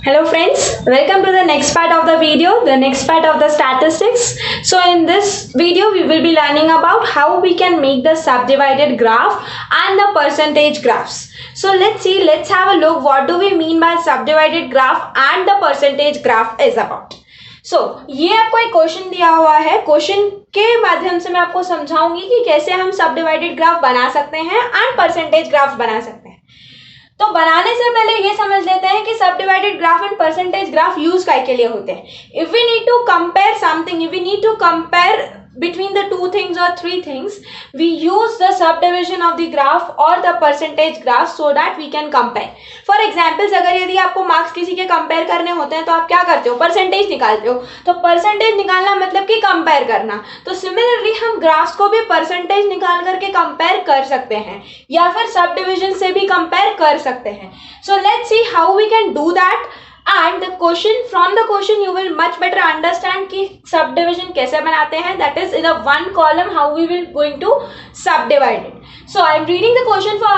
Hello friends, welcome to the next part of the video, the next part of the statistics. So in this video we will be learning about how we can make the subdivided graph and the percentage graphs. So let's have a look what do we mean by subdivided graph and the percentage graph is about. ये आपको एक question दिया हुआ है, question के माध्यम से मैं आपको समझाऊंगी कि कैसे हम सबडिवाइडेड ग्राफ बना सकते हैं एंड परसेंटेज ग्राफ बना सकते हैं। तो बनाने से पहले ये समझ लेते हैं कि subdivided graph and percentage graph use काय के लिए होते हैं। If we need to compare something, if we need to compare between the two things or three things, we use the subdivision of the graph or the percentage graph so that we can compare. For examples, अगर यदि आपको marks किसी के compare करने होते हैं तो आप क्या करते हो, परसेंटेज निकालते हो। तो परसेंटेज निकालना मतलब कि कंपेयर करना। तो सिमिलरली हम ग्राफ्स को भी परसेंटेज निकाल करके कंपेयर कर सकते हैं या फिर सबडिविजन से भी कंपेयर कर सकते हैं। So let's see how we can do that. And the question, from the question you will much better understand कि subdivision कैसे बनाते हैं, that is in a one column how we will going to subdivide it. So I am reading the question for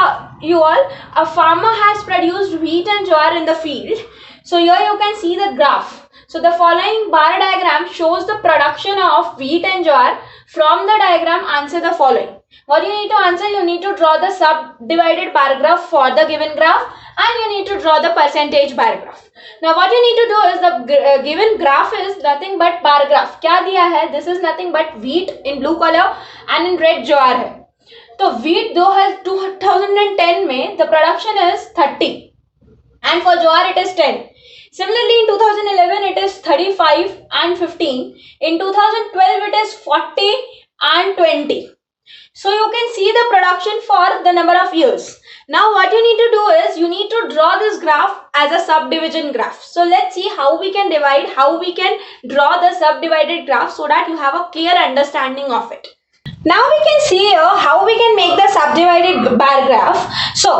you all. A farmer has produced wheat and jowar in the field. So here you can see the graph. So the following bar diagram shows the production of wheat and jowar. From the diagram, answer the following. What you need to answer, you need to draw the subdivided bar graph for the given graph and you need to draw the percentage bar graph. Now what you need to do is the given graph is nothing but bar graph. क्या दिया है? This is nothing but wheat in blue color and in red jowar है. तो wheat 2010 में the production is 30 and for jowar it is 10. Similarly in 2011 it is 35 and 15. In 2012 it is 40 and 20. So you can see the production for the number of years. Now what you need to do is you need to draw this graph as a subdivision graph. So let's see how we can divide, how we can draw the subdivided graph so that you have a clear understanding of it. Now we can see here how we can make the subdivided bar graph. So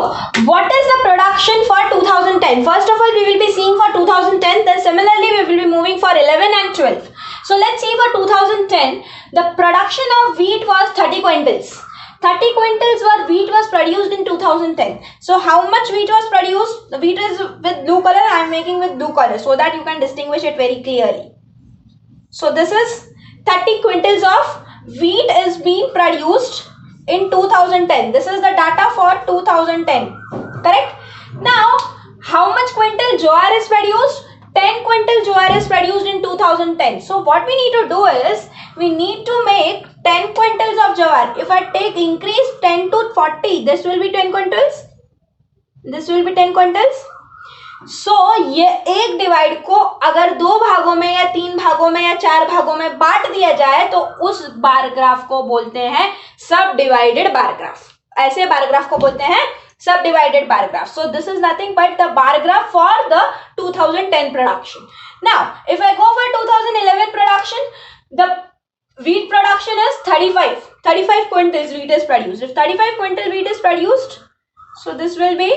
what is the production for 2010? First of all we will be seeing for 2010, then similarly we will be moving for 11 and 12. So let's see for 2010, the production of wheat was 30 quintals. 30 quintals wheat was produced in 2010. So how much wheat was produced? The wheat is with blue color. I am making with blue color so that you can distinguish it very clearly. So this is 30 quintals of wheat is being produced in 2010. This is the data for 2010. Correct? Now how much quintal jowar is produced? 10 quintal jowar is produced in 2010. So what we need to do is we need to make 10 quintals of jowar. If I take increase 10 to 40, this will be 10 quintals. This will be 10 quintals. So ये एक divide को अगर दो भागों में या तीन भागों में या चार भागों में बांट दिया जाए तो उस बार ग्राफ को बोलते हैं सब डिवाइडेड बार ग्राफ। ऐसे बार ग्राफ को बोलते हैं subdivided bar graph. So this is nothing but the bar graph for the 2010 production. Now if I go for 2011 production, the wheat production is 35 quintals wheat is produced. If 35 quintal wheat is produced, so this will be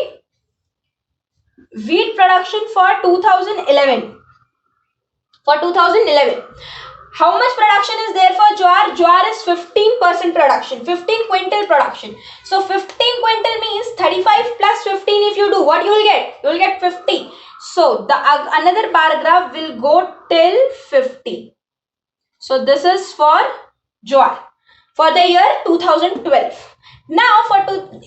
wheat production for 2011. For 2011. How much production is there for jowar? Jowar is 15% production, 15 quintal production. So 15 quintal means 35 plus 15. If you do, what you will get? You will get 50. So the another bar graph will go till 50. So this is for jowar for the year 2012. Now for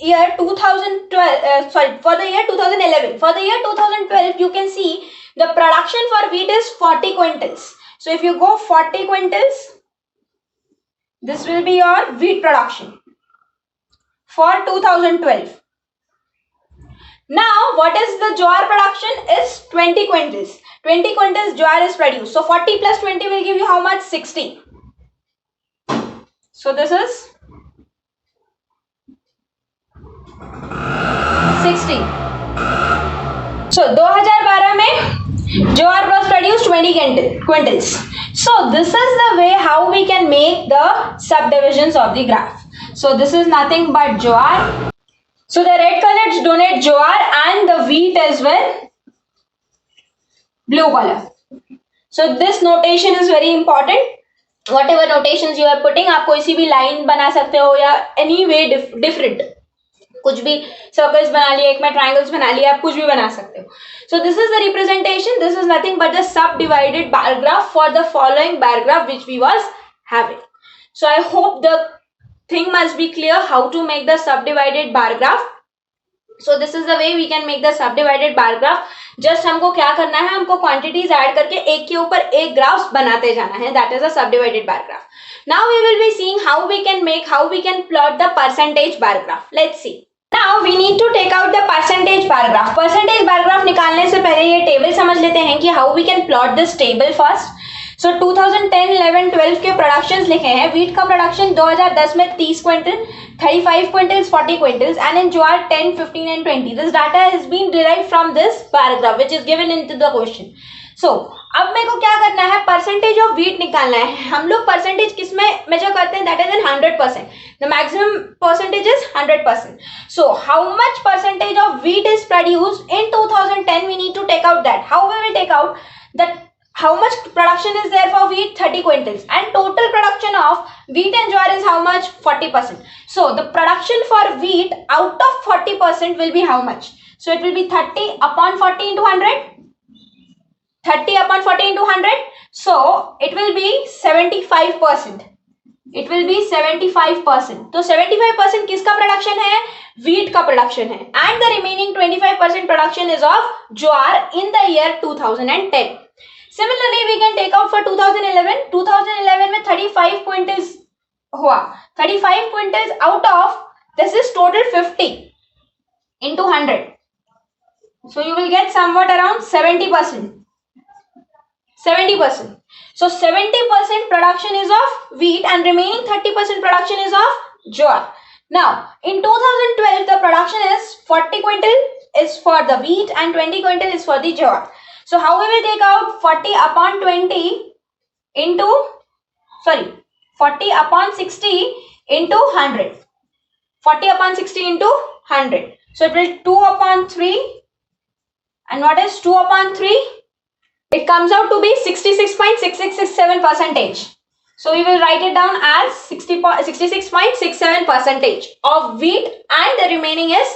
year 2012, for the year 2011. For the year 2012, you can see the production for wheat is 40 quintals. So if you go 40 quintals, this will be your wheat production for 2012. Now what is the jowar production is 20 quintals. 20 quintals jowar is produced. So 40 plus 20 will give you how much? 60. So this is 60. So 2012 में jowar was produced 20 quintals. So this is the way how we can make the subdivisions of the graph. So this is nothing but jowar. So the red color denote jowar and the wheat as well, blue color. So this notation is very important. Whatever notations you are putting, आप कोई सी भी line बना सकते हो या any way different. कुछ भी circles बना लिया, एक में ट्राइंगल्स बना लिया, आप कुछ भी बना सकते हो. So this is the representation. This is nothing but the subdivided bar graph for the following bar graph which we was having. So I hope the thing must be clear how to make the subdivided bar graph. So this is the way we can make the subdivided bar graph. Just हमको क्या करना है, हमको quantities add करके एक के ऊपर एक ग्राफ्स बनाते जाना है. That is a subdivided bar graph. Now we will be seeing how we can plot the percentage bar graph. Let's see. Now we need to take out the percentage bar graph. Percentage bar graph निकालने से पहले ये table समझ लेते हैं कि how we can plot this table first. So 2010, 11, 12 के productions लिखे हैं. वीट का प्रोडक्शन 2010 में 30 quintal, 35 quintals, 40 quintals, and in jowar 10, 15 and 20. This data has been derived from this paragraph which is given into the question. So अब मेरे को क्या करना है, परसेंटेज ऑफ वीट निकालना है. हम लोग परसेंटेज किस में मेजर करते हैं, that is in 100%. The maximum percentage is 100%. So how much percentage of wheat is produced in 2010, we need to take out that. How we will take out that how much production is there for wheat, 30 quintals, and total production of wheat and jowar is how much, 40%. So the production for wheat out of 40% will be how much? So it will be 30 upon 40 into 100. 30 upon 40 into 100. So it will be 75%. It will be 75%. तो 75% किसका production है, wheat का production है, and the remaining 25% production is of jowar in the year 2010. Similarly, we can take out for 2011. 2011 में 35 quintals हुआ. 35 quintals out of this is total 50 into 100. So you will get somewhat around 70%. 70%. So 70% production is of wheat and remaining 30% production is of jowar. Now in 2012 the production is 40 quintal is for the wheat and 20 quintal is for the jowar. So how we will take out 40 upon 20 into 40 upon 60 into 100. 40 upon 60 into 100. So it will 2 upon 3. And what is 2 upon 3? It comes out to be 66.6667%. So we will write it down as 66.67% of wheat and the remaining is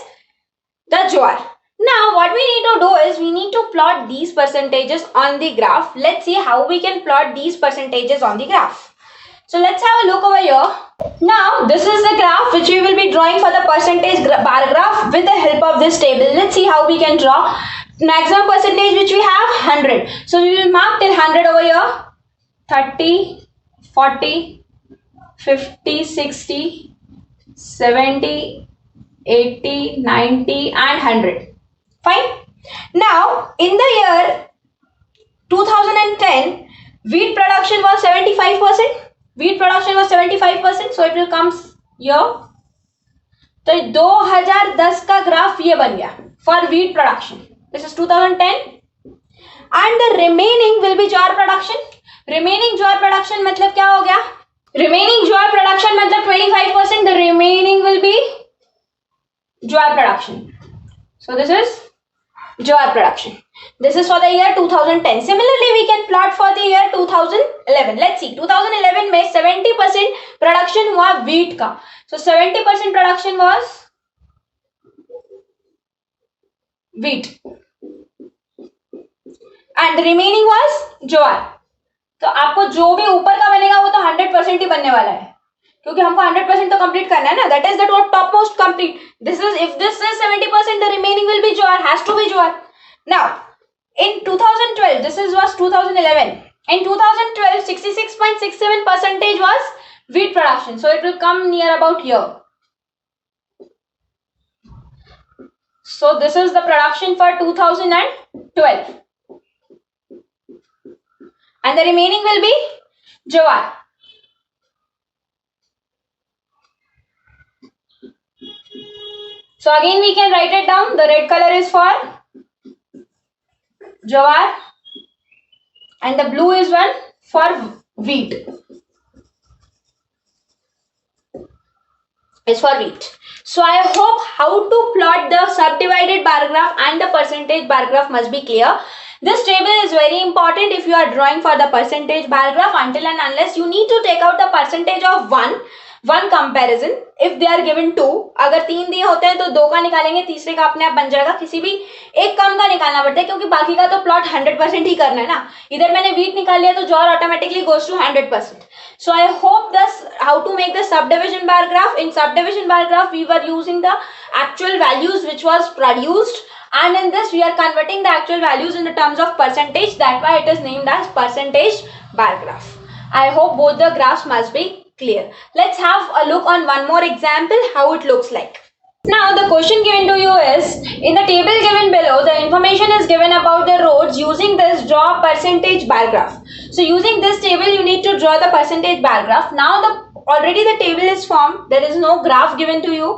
the jowar. Now what we need to do is we need to plot these percentages on the graph. Let's see how we can plot these percentages on the graph. So let's have a look over here. Now this is the graph which we will be drawing for the percentage bar graph with the help of this table. Let's see how we can draw. Maximum percentage which we have 100. So we will mark till 100 over here. 30, 40, 50, 60, 70, 80, 90 and 100. Fine. Now in the year 2010 wheat production was 75%. Wheat production was 75%. So it will come here. तो 2010 का graph ये बन गया for wheat production. This is 2010 and the remaining will be jowar production. Remaining jowar production मतलब क्या हो गया, remaining jowar production मतलब 25%. The remaining will be jowar production. So this is jowar production. This is for the year 2010. Similarly, we can plot for the year 2011. Let's see. 2011 में 70% production हुआ wheat का. So 70% production was wheat and the remaining was jowar. तो आपको जो भी ऊपर का बनेगा वो तो 100% ही बनने वाला है, क्योंकि हमको 100% तो कंप्लीट करना है ना. That is the top most complete. This is if this is 70%, the remaining will be jowar, has to be jowar. Now in 2012, this is was 2011. In 2012, 66.67% was wheat production. So it will come near about here. So this is the production for 2012. And the remaining will be jowar. So again we can write it down. The red color is for jowar and the blue is one for wheat. Is for wheat. So I hope how to plot the subdivided bar graph and the percentage bar graph must be clear. This table is very important if you are drawing for the percentage bar graph. Until and unless you need to take out the percentage of 1 one comparison if they are given two, अगर 3 दिए होते हैं तो 2 का निकालेंगे, तीसरे का अपने आप बन जाएगा, किसी भी एक कम का निकालना पड़ता है क्योंकि बाकी का तो प्लॉट 100% ही करना है ना. इधर मैंने वीट निकाल लिया तो jowar automatically goes to 100%. So I hope this how to make the subdivision bar graph. In subdivision bar graph we were using the actual values which was produced, and in this we are converting the actual values in the terms of percentage. That's why it is named as percentage bar graph. I hope both the graphs must be clear. Let's have a look on one more example how it looks like. Now the question given to you is, in the table given below the information is given about the roads. Using this draw percentage bar graph. So using this table you need to draw the percentage bar graph. Now already the table is formed, there is no graph given to you.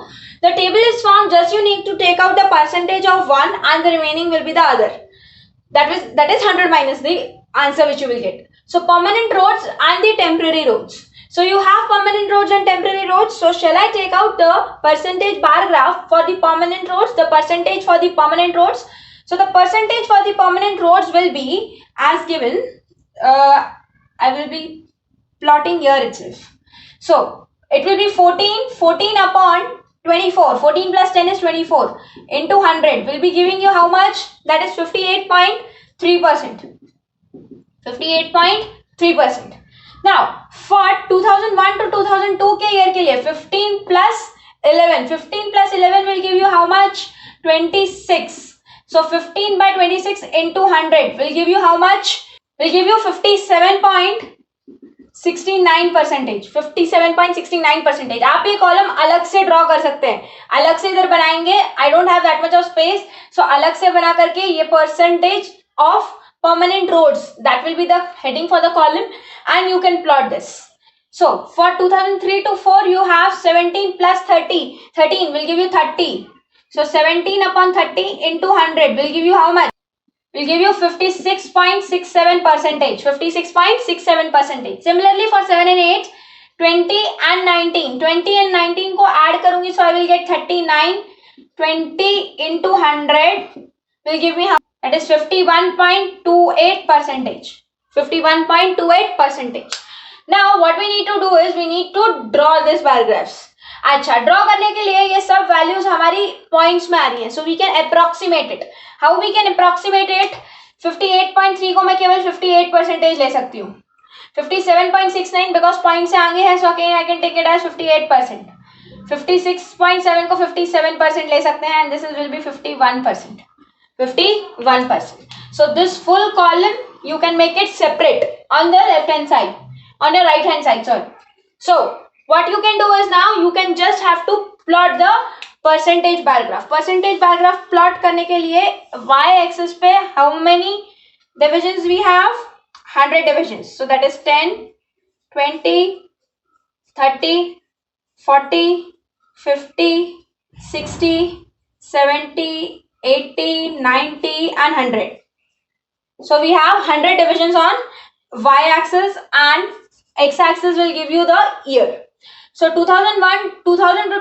The table is formed, just you need to take out the percentage of one and the remaining will be the other. That is 100 minus the answer which you will get. So permanent roads and the temporary roads. So you have permanent roads and temporary roads. So shall I take out the percentage bar graph for the permanent roads, the percentage for the permanent roads? So the percentage for the permanent roads will be as given. I will be plotting here itself. So it will be 14 upon 24. 14 plus 10 is 24 into 100 will be giving you how much? That is 58.3%. 58.3%. Now for 2001 to 2002 के year के लिए 15 plus 11 will give you how much? 26. So 15 by 26 into 100 will give you how much? Will give you 57.69%. 57.69%. आप ये column अलग से draw कर सकते हैं, अलग से इधर बनाएंगे. I don't have that much of space, so अलग से बना करके ये percentage of permanent roads, that will be the heading for the column, and you can plot this. So for 2003 to 4 you have 17 plus 30. 13 will give you 30. So 17 upon 30 into 100 will give you how much? Will give you 56.67%. 56.67%. Similarly for 7 and 8, 20 and 19. 20 and 19 को add करूंगी, so I will get 39. 20 into 100 will give me how? That is 51.28%. 51.28%. Now what we need to do is we need to draw this bar graphs. अच्छा, draw करने के लिए ये सब values हमारी points में आ रही हैं, so we can approximate it. How we can approximate it? 58.3 को मैं केवल 58% ले सकती हूँ. 57.69 बिकॉज पॉइंट से आगे है, so again I can take it as 58%. 56.7 को 57% ले सकते हैं, and this will be 51%. 51%. So this full column you can make it separate on the left hand side, on the right hand side, sorry. So what you can do is now you can just have to plot the percentage bar graph. Percentage bar graph plot करने के लिए y axis पे how many divisions we have? 100 divisions. So that is 10, 20, 30, 40, 50, 60, 70, 80, 90 and 100. So we have 100 divisions on y axis, and x axis will give you the year. So 2000 to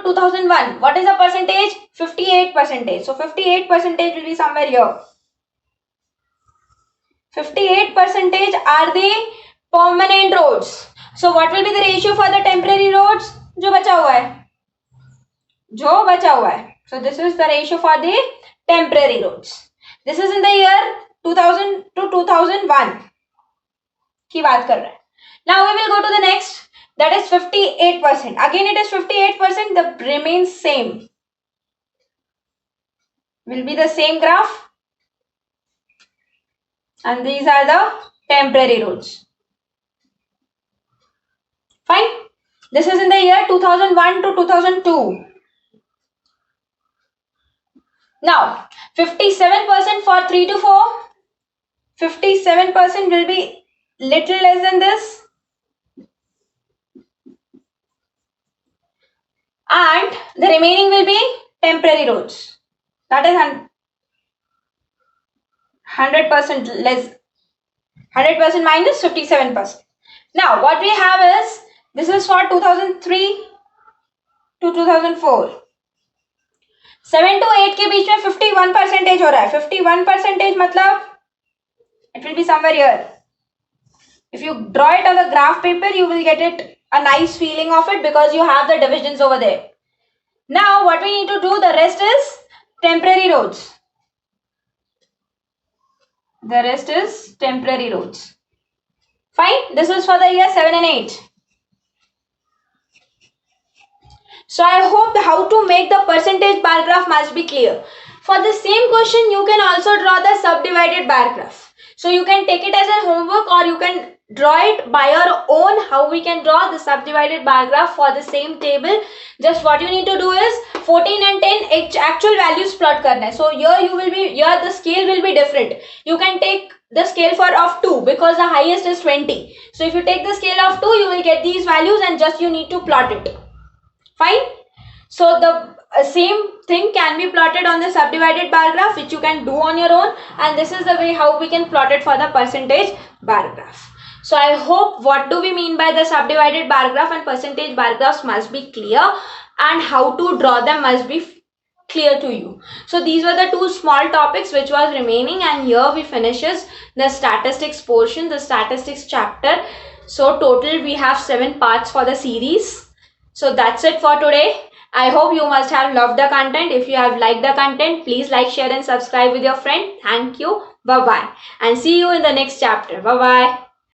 2001, what is the percentage? 58%. So 58% will be somewhere here. 58% are the permanent roads. So what will be the ratio for the temporary roads? जो बचा हुआ है. So this is the ratio for the temporary roads. This is in the year 2000 to 2001 की बात कर रहे हैं. Now we will go to the next, that is 58%. Again it is 58%, the remains same. Will be the same graph, and these are the temporary roads. Fine. This is in the year 2001 to 2002. Now 57% for 3 to 4. 57% will be little less than this, and the remaining will be temporary roads. That is 100% less, 100% minus 57%. Now what we have is, this is for 2003 to 2004. 7 to 8 के बीच में 51% हो रहा है. 51% मतलब it will be somewhere here. If you draw it on the graph paper, you will get it a nice feeling of it because you have the divisions over there. Now what we need to do, the rest is temporary roads. The rest is temporary roads. Fine. This is for the year 7 and 8. So I hope how to make the percentage bar graph must be clear. For the same question, you can also draw the subdivided bar graph. So you can take it as a homework or you can draw it by your own, how we can draw the subdivided bar graph for the same table. Just what you need to do is 14 and 10 actual values plot karna hai. So here the scale will be different. You can take the scale of 2 because the highest is 20. So if you take the scale of 2, you will get these values and just you need to plot it. Fine. So the same thing can be plotted on the subdivided bar graph, which you can do on your own, and this is the way how we can plot it for the percentage bar graph. So I hope what do we mean by the subdivided bar graph and percentage bar graphs must be clear, and how to draw them must be clear to you. So these were the two small topics which was remaining, and here we finishes the statistics portion, the statistics chapter. So total we have 7 parts for the series. So that's it for today. I hope you must have loved the content. If you have liked the content, please like, share and subscribe with your friend. Thank you. Bye-bye. And see you in the next chapter. Bye-bye.